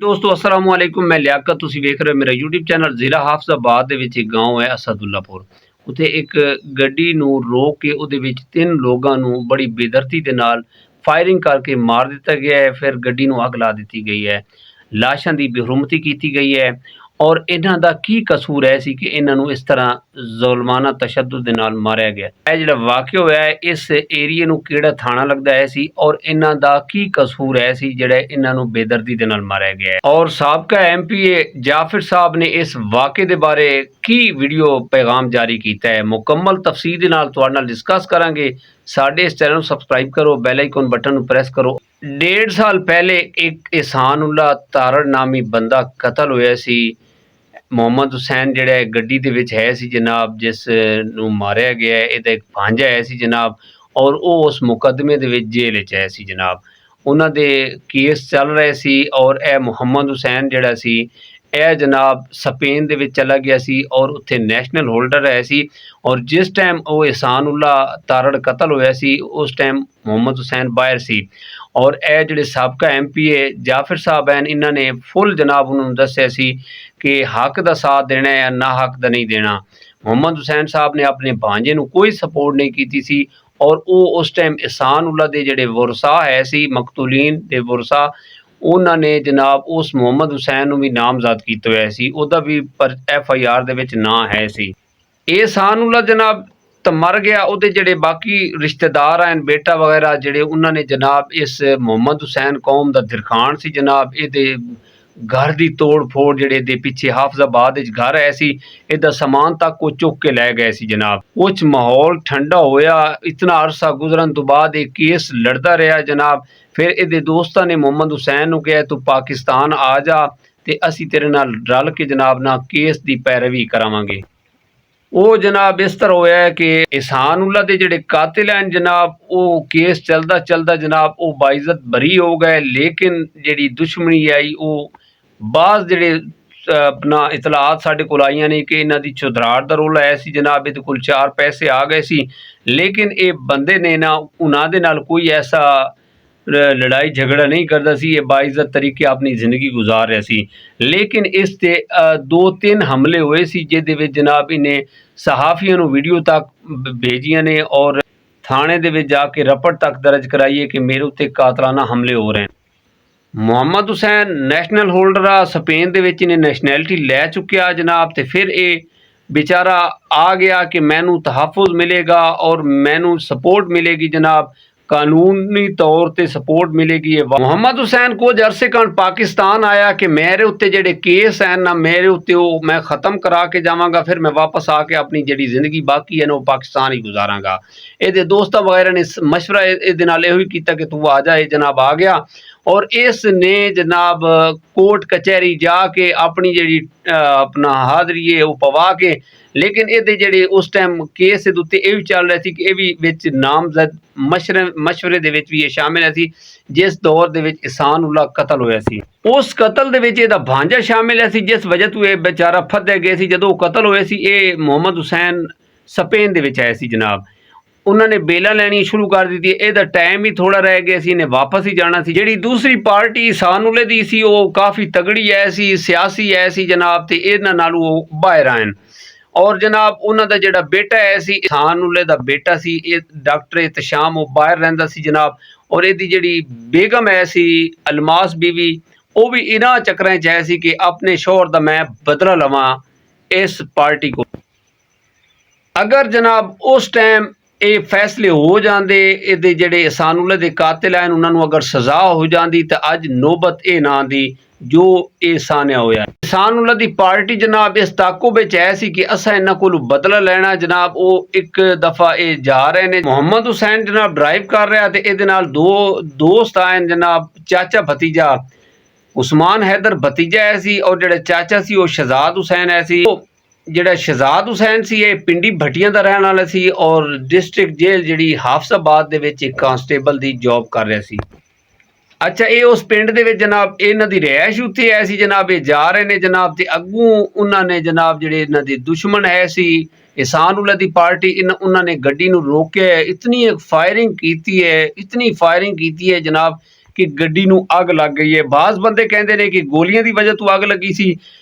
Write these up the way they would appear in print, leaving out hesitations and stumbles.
ਦੋਸਤੋ अस्सलाम वालेकुम। मैं लियाकत, ਤੁਸੀਂ ਵੇਖ ਰਹੇ ਹੋ ਮੇਰਾ YouTube ਚੈਨਲ। ਜ਼ਿਲ੍ਹਾ ਹਾਫਜ਼ਾਬਾਦ ਦੇ ਵਿੱਚ ਇੱਕ ਗਾँव ਹੈ ਅਸਦੁੱਲਾਪੁਰ। ਉੱਥੇ ਇੱਕ ਗੱਡੀ ਨੂੰ ਰੋਕ ਕੇ ਉਹਦੇ ਵਿੱਚ 3 ਲੋਕਾਂ ਨੂੰ ਬੜੀ ਬੇਦਰਦੀ ਦੇ ਨਾਲ ਫਾਇਰਿੰਗ ਕਰਕੇ ਮਾਰ ਦਿੱਤਾ ਗਿਆ ਹੈ। ਫਿਰ ਗੱਡੀ ਨੂੰ ਅੱਗ ਲਾ ਦਿੱਤੀ ਗਈ ਹੈ। ਲਾਸ਼ਾਂ ਦੀ ਬੇਰੁਮਤੀ ਕੀਤੀ ਗਈ ਹੈ ਔਰ ਇਹਨਾਂ ਦਾ ਕੀ ਕਸੂਰ ਹੈ ਸੀ ਕਿ ਇਹਨਾਂ ਨੂੰ ਇਸ ਤਰ੍ਹਾਂ ਜ਼ੁਲਮਾਨਾ ਤਸ਼ੱਦਦ ਦੇ ਨਾਲ ਮਾਰਿਆ ਗਿਆ। ਇਹ ਜਿਹੜਾ ਵਾਕਿਆ ਹੋਇਆ ਹੈ ਇਸ ਏਰੀਏ ਨੂੰ ਕਿਹੜਾ ਥਾਣਾ ਲੱਗਦਾ ਹੈ ਸੀ ਔਰ ਇਹਨਾਂ ਦਾ ਕੀ ਕਸੂਰ ਹੈ ਸੀ ਜਿਹੜਾ ਇਹਨਾਂ ਨੂੰ ਬੇਦਰਦੀ ਦੇ ਨਾਲ ਮਾਰਿਆ ਗਿਆ ਹੈ। ਔਰ ਸਾਬਕਾ ਐਮਪੀਏ ਜਾਫਰ ਸਾਹਿਬ ਨੇ ਇਸ ਵਾਕਿਏ ਦੇ ਬਾਰੇ ਕੀ ਵੀਡੀਓ ਪੈਗਾਮ ਜਾਰੀ ਕੀਤਾ ਹੈ, ਮੁਕੰਮਲ ਤਫਸੀਲ ਦੇ ਨਾਲ ਤੁਹਾਡੇ ਨਾਲ ਡਿਸਕਸ ਕਰਾਂਗੇ। ਸਾਡੇ ਇਸ ਚੈਨਲ ਨੂੰ ਸਬਸਕ੍ਰਾइब करो, बेल आइकन बटन प्रेस करो। 1.5 साल पहले एक एहसानुल्ला तारड़ नामी बंदा कतल होया सी। ਮੁਹੰਮਦ ਹੁਸੈਨ ਜਿਹੜਾ ਗੱਡੀ ਦੇ ਵਿੱਚ ਹੈ ਸੀ ਜਨਾਬ, ਜਿਸ ਨੂੰ ਮਾਰਿਆ ਗਿਆ ਹੈ। ਇਹਦਾ ਇੱਕ ਭਾਂਜਾ ਹੈ ਸੀ ਜਨਾਬ ਔਰ ਉਹ ਉਸ ਮੁਕੱਦਮੇ ਦੇ ਵਿੱਚ ਜੇਲ੍ਹ ਵਿੱਚ ਹੈ ਸੀ ਜਨਾਬ। ਉਹਨਾਂ ਦੇ ਕੇਸ ਚੱਲ ਰਹੇ ਸੀ ਔਰ ਇਹ ਮੁਹੰਮਦ ਹੁਸੈਨ ਜਿਹੜਾ ਸੀ ਇਹ ਜਨਾਬ ਸਪੇਨ ਦੇ ਵਿੱਚ ਚਲਾ ਗਿਆ ਸੀ ਔਰ ਉੱਥੇ ਨੈਸ਼ਨਲ ਹੋਲਡਰ ਹੈ ਸੀ। ਔਰ ਜਿਸ ਟਾਈਮ ਉਹ ਇਹਸਾनुल्ला ਤਾਰੜ ਕਤਲ ਹੋਇਆ ਸੀ ਉਸ ਟਾਈਮ ਮੁਹੰਮਦ ਹੁਸੈਨ ਬਾਹਰ ਸੀ। ਔਰ ਇਹ ਜਿਹੜੇ ਸਾਬਕਾ ਐਮਪੀਏ ਜਾਫਰ ਸਾਹਿਬ ਹਨ ਇਹਨਾਂ ਨੇ ਫੁੱਲ ਜਨਾਬ ਉਹਨਾਂ ਨੂੰ ਦੱਸਿਆ ਸੀ ਕਿ ਹੱਕ ਦਾ ਸਾਥ ਦੇਣਾ ਹੈ ਨਾ ਹੱਕ ਦਾ ਨਹੀਂ ਦੇਣਾ। ਮੁਹੰਮਦ ਹੁਸੈਨ ਸਾਹਿਬ ਨੇ ਆਪਣੇ ਭਾਂਜੇ ਨੂੰ ਕੋਈ ਸਪੋਰਟ ਨਹੀਂ ਕੀਤੀ ਸੀ ਔਰ ਉਹ ਉਸ ਟਾਈਮ ਇਹਸਾनुल्ला ਦੇ ਜਿਹੜੇ ਵਰਸਾ ਹੈ ਸੀ, ਮਕਤੂਲੀਨ ਦੇ ਵਰਸਾ, ਉਹਨਾਂ ਨੇ ਜਨਾਬ ਉਸ ਮੁਹੰਮਦ ਹੁਸੈਨ ਨੂੰ ਵੀ ਨਾਮਜ਼ਦ ਕੀਤਾ ਹੋਇਆ ਸੀ। ਉਹਦਾ ਵੀ ਪਰ FIR ਦੇ ਵਿੱਚ ਨਾਂ ਹੈ ਸੀ। ਇਹਸਾनुल्ला ਜਨਾਬ ਤਾਂ ਮਰ ਗਿਆ। ਉਹਦੇ ਜਿਹੜੇ ਬਾਕੀ ਰਿਸ਼ਤੇਦਾਰ ਹਨ, ਬੇਟਾ ਵਗੈਰਾ ਜਿਹੜੇ, ਉਹਨਾਂ ਨੇ ਜਨਾਬ ਇਸ ਮੁਹੰਮਦ ਹੁਸੈਨ ਕੌਮ ਦਾ ਦਿਰਖਾਨ ਸੀ ਜਨਾਬ, ਇਹਦੇ घर की तोड़ फोड़ ਜਿਹੜੇ ਦੇ ਪਿੱਛੇ ਹਾਫਜ਼ਾਬਾਦ ਵਿੱਚ ਘਰ ਹੈ ਸੀ, ਇਹਦਾ ਸਮਾਨ ਤੱਕ ਉਹ ਚੁੱਕ ਕੇ ਲੈ ਗਏ ਸੀ ਜਨਾਬ। ਕੁਛ ਮਾਹੌਲ ਠੰਡਾ ਹੋਇਆ, ਇਤਨਾ ਅਰਸਾ ਗੁਜ਼ਰਨ ਤੋਂ ਬਾਅਦ ਇਹ ਕੇਸ ਲੜਦਾ ਰਿਹਾ ਜਨਾਬ। ਫਿਰ ਇਹਦੇ ਦੋਸਤਾਂ ਨੇ ਮੁਹੰਮਦ ਹੁਸੈਨ ਨੂੰ ਕਿਹਾ ਤੂੰ ਪਾਕਿਸਤਾਨ ਆ ਜਾ ਤੇ ਅਸੀਂ ਤੇਰੇ ਨਾਲ ਰਲ ਕੇ ਜਨਾਬ ਨਾ ਕੇਸ ਦੀ ਪੈਰਵੀ ਕਰਾਵਾਂਗੇ। ਉਹ ਜਨਾਬ ਇਸ ਤਰ੍ਹਾਂ ਹੋਇਆ ਹੈ ਕਿ ਇਹਸਾनुल्ला ਦੇ ਜਿਹੜੇ ਕਾਤਿਲ ਹਨ ਜਨਾਬ ਉਹ ਕੇਸ ਚਲਦਾ ਚਲਦਾ ਜਨਾਬ ਉਹ ਬਾਇਜ਼ਤ ਬਰੀ ਹੋ ਗਏ। ਲੇਕਿਨ ਜਿਹੜੀ ਦੁਸ਼ਮਣੀ ਆਈ ਉਹ ਬਾਜ਼ ਜਿਹੜੇ अपना इतलात साढ़े कोल आईयां ने कि इन्हां दी चौधराट दा रोल आया सी जनाब, इहदे कोल 4 पैसे आ गए सी। लेकिन ये बंदे ने ना उन्हां दे नाल कोई ऐसा लड़ाई झगड़ा नहीं करता सी, ये बाइज्जत तरीके अपनी ज़िंदगी गुजार रहा सी। लेकिन इस ते 2-3 हमले हुए सी जिहदे विच जनाब इन्हें सहाफ़ियां नूं वीडियो तक भेजियां ने और थाने दे विच जाके रपट तक दर्ज कराइए कि मेरे उत्ते कातलाना हमले हो रहे हैं। ਮੁਹੰਮਦ ਹੁਸੈਨ ਨੈਸ਼ਨਲ ਹੋਲਡਰ ਆ, ਸਪੇਨ ਦੇ ਵਿੱਚ ਇਹਨੇ ਨੈਸ਼ਨੈਲਿਟੀ ਲੈ ਚੁੱਕਿਆ ਜਨਾਬ। ਤੇ ਫਿਰ ਇਹ बेचारा आ गया कि मैनू तहफ़ुज़ मिलेगा और मैनू सपोर्ट मिलेगी जनाब, कानूनी तौर पर सपोर्ट मिलेगी। मुहम्मद हुसैन कुछ अरसे कान पाकिस्तान आया कि मेरे उत्ते जेडे केस हैं ना मेरे उत्ते वो मैं ख़त्म करा के जावांगा, फिर मैं वापस आके अपनी जी जिंदगी बाकी है ना वो पाकिस्तान ही गुजारांगा। ये दोस्तों वगैरह ने मशवरा ये नाल यही किया कि तू आ जाए जनाब। आ गया और इसने जनाब कोर्ट कचहरी जाके अपनी जी अपना हाज़री है वो पवा के, लेकिन ये जेडे उस टाइम केस उत्ते ये भी चल रहा थी कि ये भी विच नामजद मशवरे दे विच भी ये शामिल है सी जिस दौर दे विच एहसानुल्ला कतल होया सी। उस कतल दे विच इहदा भांजा शामिल है सी जिस वजह तो ये बेचारा फदे गए सी। जदों कतल होया सी ये मुहम्मद हुसैन स्पेन दे विच आए सी जनाब, उन्होंने बेला लैनी शुरू कर दी थी। ਇਹਦਾ टाइम ही थोड़ा रह गया सी, इन्हें वापस ही जाना सी। ਜਿਹੜੀ दूसरी पार्टी एहसानुल्ले दी सी वो काफ़ी तगड़ी है सी, सियासी है सी जनाब, ते इन्हां नाल वो बाहर आए और जनाब उन्हां दा जिहड़ा बेटा है सी एहसानुल्ले दा बेटा सी डॉक्टर एहतशाम वो बाहर रहिंदा सी जनाब। और इहदी जिहड़ी बेगम है सी अलमास बीवी वो भी इन्हां चक्करां च है सी कि अपने शौहर दा मैं बदला लवां इस पार्टी को। अगर जनाब उस टाइम ये फैसले हो जाते, ये जेडे एहसानुल्ला दे कातिल हैं उन्होंने अगर सज़ा हो जाती तो अज नौबत ये ना दी जो ये सानिया होया। एहसानुल्ला दी पार्टी जनाब इस ताको विच है सी कि असा इन्हां कोलों बदला लेना जनाब। वो एक दफ़ा ये जा रहे ने, मुहम्मद हुसैन जनाब ड्राइव कर रहा तो ये नाल 2 दोस्त आए जनाब, चाचा भतीजा। उस्मान हैदर भतीजा है सी और जेड़ा चाचा सी वो शहजाद हुसैन है सी। ਜਿਹੜਾ ਸ਼ਹਜ਼ਾਦ ਹੁਸੈਨ ਸੀ ਇਹ ਪਿੰਡੀ ਭੱਟੀਆਂ ਦਾ ਰਹਿਣ ਵਾਲਾ ਸੀ ਔਰ ਡਿਸਟ੍ਰਿਕਟ ਜੇਲ੍ਹ ਜਿਹੜੀ ਹਾਫਸਾਬਾਦ ਦੇ ਵਿੱਚ ਇੱਕ ਕਾਂਸਟੇਬਲ ਦੀ ਜੌਬ ਕਰ ਰਿਹਾ ਸੀ। ਅੱਛਾ, ਇਹ ਉਸ ਪਿੰਡ ਦੇ ਵਿੱਚ ਜਨਾਬ ਇਹਨਾਂ ਦੀ ਰਿਹਾਇਸ਼ ਉੱਥੇ ਹੈ ਸੀ ਜਨਾਬ। ਇਹ ਜਾ ਰਹੇ ਨੇ ਜਨਾਬ ਤੇ ਅੱਗੋਂ ਉਹਨਾਂ ਨੇ ਜਨਾਬ ਜਿਹੜੇ ਇਹਨਾਂ ਦੇ ਦੁਸ਼ਮਣ ਹੈ ਸੀ एहसानुल्ला दी पार्टी उन्होंने गड्डी नूं रोकिया है, इतनी फायरिंग की है, इतनी फायरिंग की है जनाब ਕਿ ਗੱਡੀ ਨੂੰ ਅੱਗ ਲੱਗ ਗਈ ਹੈ। ਬਾਜ਼ ਬੰਦੇ ਕਹਿੰਦੇ ਨੇ ਕਿ ਗੋਲੀਆਂ ਦੀ ਵਜ੍ਹਾ ਤੋਂ ਅੱਗ ਲੱਗੀ ਸੀ।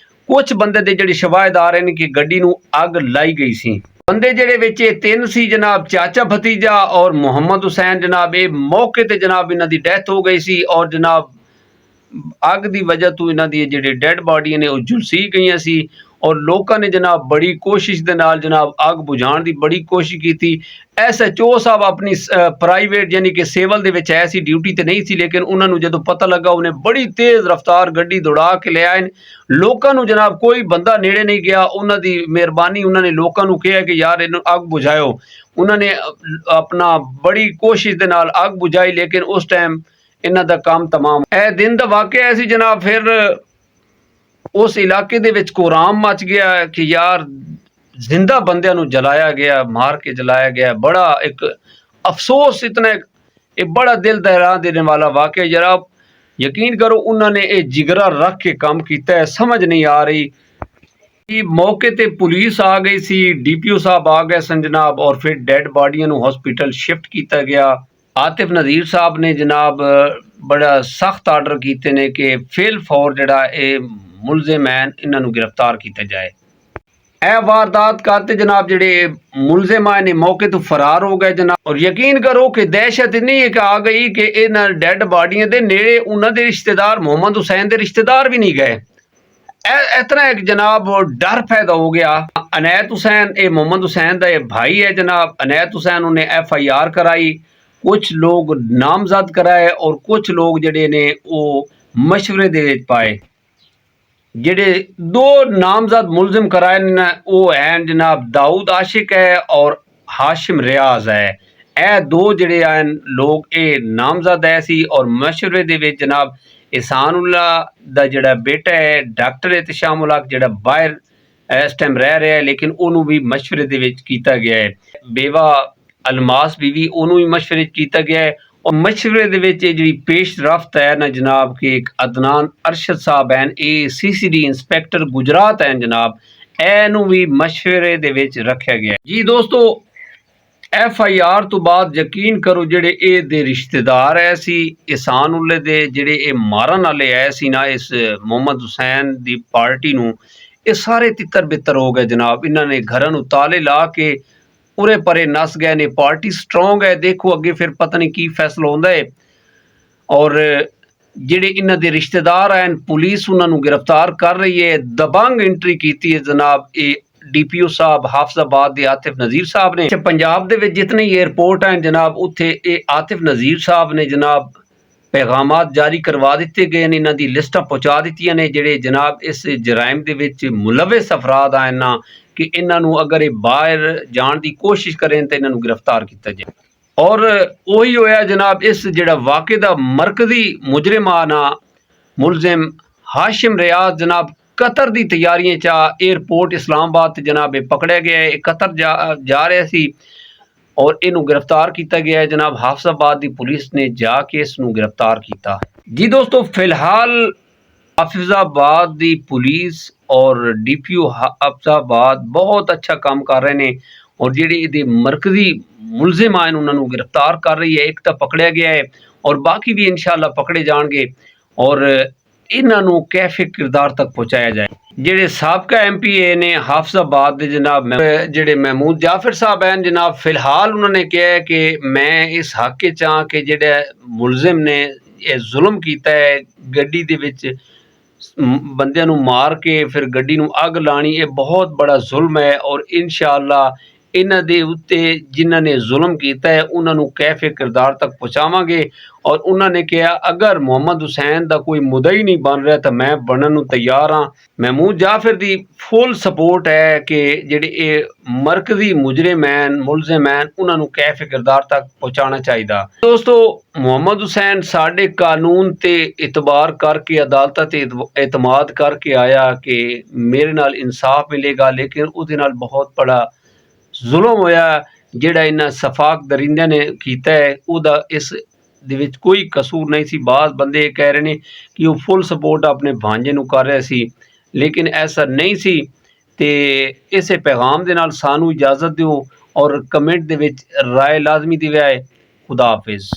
ਕੁਝ ਬੰਦੇ ਦੇ ਜਿਹੜੇ ਸ਼ਵਾਹਿਦਾਰ ਹਨ ਕਿ ਗੱਡੀ ਨੂੰ ਅੱਗ ਲਾਈ ਗਈ ਸੀ। ਬੰਦੇ ਜਿਹੜੇ ਵਿੱਚ ਇਹ ਤਿੰਨ ਸੀ ਜਨਾਬ, ਚਾਚਾ ਭਤੀਜਾ ਔਰ ਮੁਹੰਮਦ ਹੁਸੈਨ ਜਨਾਬ, ਇਹ ਮੌਕੇ ਤੇ ਜਨਾਬ ਇਹਨਾਂ ਦੀ ਡੈਥ ਹੋ ਗਈ ਸੀ ਔਰ ਜਨਾਬ ਅੱਗ ਦੀ ਵਜ੍ਹਾ ਤੋਂ ਇਹਨਾਂ ਦੀ ਜਿਹੜੇ ਡੈਡ ਬਾਡੀਆਂ ਨੇ ਉਹ ਝੁਲਸੀ ਗਈਆਂ ਸੀ ਔਰ ਲੋਕਾਂ ਨੇ ਜਨਾਬ ਬੜੀ ਕੋਸ਼ਿਸ਼ ਦੇ ਨਾਲ ਜਨਾਬ ਅੱਗ ਬੁਝਾਉਣ ਦੀ ਬੜੀ ਕੋਸ਼ਿਸ਼ ਕੀਤੀ। SHO ਸਾਹਿਬ ਆਪਣੀ ਪ੍ਰਾਈਵੇਟ ਯਾਨੀ ਕਿ ਸਿਵਲ ਦੇ ਵਿੱਚ ਆਏ ਸੀ, ਡਿਊਟੀ ਤੇ ਨਹੀਂ ਸੀ, ਲੇਕਿਨ ਉਹਨਾਂ ਨੂੰ ਜਦੋਂ ਪਤਾ ਲੱਗਾ ਉਹਨੇ ਬੜੀ ਤੇਜ਼ ਰਫ਼ਤਾਰ ਗੱਡੀ ਦੌੜਾ ਕੇ ਲੈ ਆਏ। ਲੋਕਾਂ ਨੂੰ ਜਨਾਬ ਕੋਈ ਬੰਦਾ ਨੇੜੇ ਨਹੀਂ ਗਿਆ। ਉਹਨਾਂ ਦੀ ਮਿਹਰਬਾਨੀ, ਉਹਨਾਂ ਨੇ ਲੋਕਾਂ ਨੂੰ ਕਿਹਾ ਕਿ ਯਾਰ ਇਹਨੂੰ ਅੱਗ ਬੁਝਾਇਓ। ਉਹਨਾਂ ਨੇ ਆਪਣਾ ਬੜੀ ਕੋਸ਼ਿਸ਼ ਦੇ ਨਾਲ ਅੱਗ ਬੁਝਾਈ, ਲੇਕਿਨ ਉਸ ਟਾਈਮ ਇਹਨਾਂ ਦਾ ਕੰਮ ਤਮਾਮ। ਇਹ ਦਿਨ ਦਾ ਵਾਕਿਆ ਸੀ ਜਨਾਬ। ਫਿਰ ਉਸ ਇਲਾਕੇ ਦੇ ਵਿੱਚ ਕੋਰਾਮ ਮਚ ਗਿਆ ਕਿ ਯਾਰ ਜ਼ਿੰਦਾ ਬੰਦਿਆਂ ਨੂੰ ਜਲਾਇਆ ਗਿਆ, ਮਾਰ ਕੇ ਜਲਾਇਆ ਗਿਆ। ਬੜਾ ਇੱਕ ਅਫਸੋਸ, ਇਤਨਾ ਇਹ ਬੜਾ ਦਿਲ ਦਹਿਲਾ ਦੇने वाला वाक़या। जरा यकीन करो उन्होंने ये जिगरा रख के काम किया है। समझ नहीं आ रही कि मौके ते पुलिस आ गई सी, DPO साहब आ गए सन जनाब और फिर डैड बाडियां नूं हॉस्पिटल शिफ्ट किया गया। आतिफ नज़ीर साहब ने जनाब बड़ा सख्त आर्डर किए ने कि फिल फौर जड़ा ये मुलजिम है इन्हां नूं गिरफ्तार किया जाए। यह वारदात करते जनाब जेडे मुलजिम आए ने मौके तो फरार हो गए जनाब। और यकीन करो कि दहशत इन्नी एक आ गई कि इन्हां डैड बाडियां दे नेड़े उन्हां दे रिश्तेदार, मुहम्मद हुसैन दे रिश्तेदार भी नहीं गए। इतना एक जनाब डर पैदा हो गया। अनैत हुसैन, ये मोहम्मद हुसैन का भाई है जनाब। अनैत हुसैन उन्हें FIR कराई, कुछ लोग नामजद कराए और कुछ लोग जड़े ने वो मशवरे दे विच पाए। जेडे दो नामजद मुलजिम कराए ने वो हैं जनाब दाऊद आशिक है और हाशिम रियाज है। ए दो जड़े हैं लोग ये नामजद है सी और मशवरे दे विच जनाब एहसानुल्ला दा जड़ा बेटा है डॉक्टर एहतशाम उल हक जड़ा बाहर इस टाइम रह रहा है, लेकिन उन्होंने भी मशवरे दे विच कीता गया है। बेवा अलमास बीवी उन्होंने भी मशवरे किया गया है और मशवरे दे विच जी पेश रफ्त है ना जनाब कि एक अदनान अरशद साहब हैं, ये CCD इंस्पैक्टर गुजरात हैं जनाब, एनू भी मशवरे दे विच रखा गया है। जी दोस्तों, FIR तो बाद यकीन करो जेडे ए दे रिश्तेदार है सी एहसानुल्ले दे जेडे ए मारन वाले आए सी ना इस मुहम्मद हुसैन दी पार्टी नू, ये सारे तितर बितर हो गए जनाब। इन्होंने घरां नू ताले ला के उरे परे नस गए ने। पार्टी स्ट्रोंग है, देखो अगे फिर पता नहीं की फैसला होंदा है। और जेडे इन्हां दे रिश्तेदार हैं पुलिस उन्होंने गिरफ्तार कर रही है। दबंग एंट्री की है जनाब ये DPO साहब हाफिजाबाद दे आतिफ नज़ीर साहब ने। पंजाब दे विच जितने ही एयरपोर्ट हैं जनाब उत्थे ये आतिफ नज़ीर साहब ने जनाब पैगामात जारी करवा दिते गए ने, इन्हां दी लिस्टां पहुँचा दित्तियां ने जेडे जनाब इस जराइम दे विच मुलविस अफराद हैं ना कि इन्हां नूं अगर ये बाहर जाण दी कोशिश करें तो इन्हां नूं गिरफ्तार किया जाए। और वही होया जनाब इस जड़ा वाक़े दा मरकजी मुजरिम आना मुलजिम हाशिम रियाज जनाब कतर दी तैयारियां चा एयरपोर्ट इस्लामाबाद जनाब पकड़े गया है। कतर जा रहा सी और इनू गिरफ्तार किया गया है जनाब। हाफिजाबाद की पुलिस ने जाके इसनू गिरफ्तार किया। जी दोस्तों, फिलहाल हाफिजाबाद की पुलिस और DPO हाफिजाबाद बहुत अच्छा काम कर रहे हैं और जेडे मरकजी मुलजिम आए उन्होंने गिरफ्तार कर रही है। एक तो पकड़िया गया है और बाकी भी इंशाअल्लाह पकड़े जाएंगे और इन्हों कैफे किरदार तक पहुँचाया जाए। जेडे साबका MPA ने हाफिजाबाद के जनाब जेडे महमूद जाफर साहब हैं जनाब, फिलहाल उन्होंने कहा है कि मैं इस हक चाह के जेडे मुलजिम ने यह जुल्म किया है गड्डी दे विच बंदियां नूं मार के फिर गड्डी नूं अग लानी, ये बहुत बड़ा जुल्म है और इंशाअल्लाह इन्हां दे उत्ते जिन्हां ने जुल्म किया है उन्होंने कैफे किरदार तक पहुँचावांगे। और उन्होंने कहा अगर मुहम्मद हुसैन का कोई मुदई नहीं बन रहा तो मैं बनने नूं तैयार हाँ। महमूद जाफर की फुल सपोर्ट है कि जेडे ये मरकजी मुजरिम हैं मुलजिम हैं उन्होंने कैफे किरदार तक पहुँचाना चाहिए। दोस्तों, मुहम्मद हुसैन साडे कानून ते इतबार करके अदालत ते एतमाद करके आया कि मेरे नाल इंसाफ मिलेगा, लेकिन उसदे नाल बहुत बड़ा जुल्म होया जेड़ा इन्हां सफाक दरिंदे ने कीता है उहदा इस दे विच कोई कसूर नहीं सी। बाज़ बंदे कह रहे हैं कि वो फुल सपोर्ट अपने भांजे नूं कर रहे सी, लेकिन ऐसा नहीं सी। ते इसे पैगाम दे नाल सानू इजाज़त दिओ और कमेंट दे विच राय लाजमी दिवे। खुदा हाफिज़।